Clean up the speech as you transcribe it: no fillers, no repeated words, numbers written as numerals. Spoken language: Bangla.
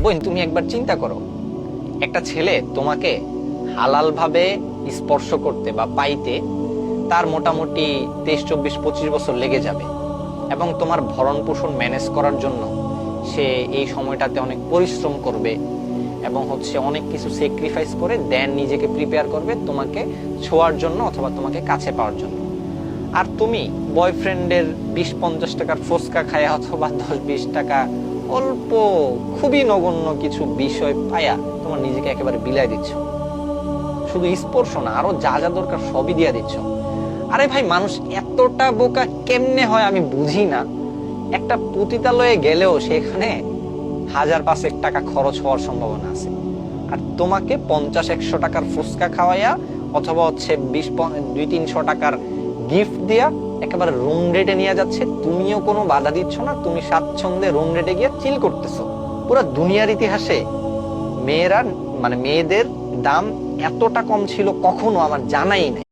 বোন, তুমি একবার চিন্তা করো, একটা ছেলে তোমাকে হালাল ভাবে স্পর্শ করতে বা পাইতে তার মোটামুটি 23, 24, 25 বছর লেগে যাবে, এবং তোমার ভরণ পোষণ ম্যানেজ করার জন্য সে এই সময়টাতে অনেক পরিশ্রম করবে এবং অনেক কিছু স্যাক্রিফাইস করে দেন নিজেকে প্রিপেয়ার করবে তোমাকে ছোঁয়ার জন্য অথবা তোমাকে কাছে পাওয়ার জন্য। আর তুমি বয়ফ্রেন্ডের 20, 50 টাকার ফুচকা খায়া অথবা 10, 20 টাকা অল্প খুবই নগণ্য কিছু বিষয় পায়া তোমার নিজেকে একেবারে বিলাই দিচ্ছ। শুধু স্পর্শ না, আরো যা যা দরকার সবই দিয়া দিচ্ছ। আরে ভাই, মানুষ এতটা বোকা কেমনে হয় আমি বুঝি না। একটা পতিতালয়ে গেলেও সেখানে 1000, 500 টাকা খরচ হওয়ার সম্ভাবনা আছে, আর তোমাকে 50, 100 টাকার ফুচকা খাওয়াইয়া অথবা 20, 200, 300 টাকার গিফট দিয়া একেবারে রুম রেটে নিয়ে যাচ্ছে। তুমিও কোনো বাধা দিচ্ছ না, তুমি স্বাচ্ছন্দ্যে রুম রেটে গিয়ে চিল করতেছো। পুরো দুনিয়ার ইতিহাসে মেয়েদের দাম এতটা কম ছিল কখনো আমার জানাই নাই।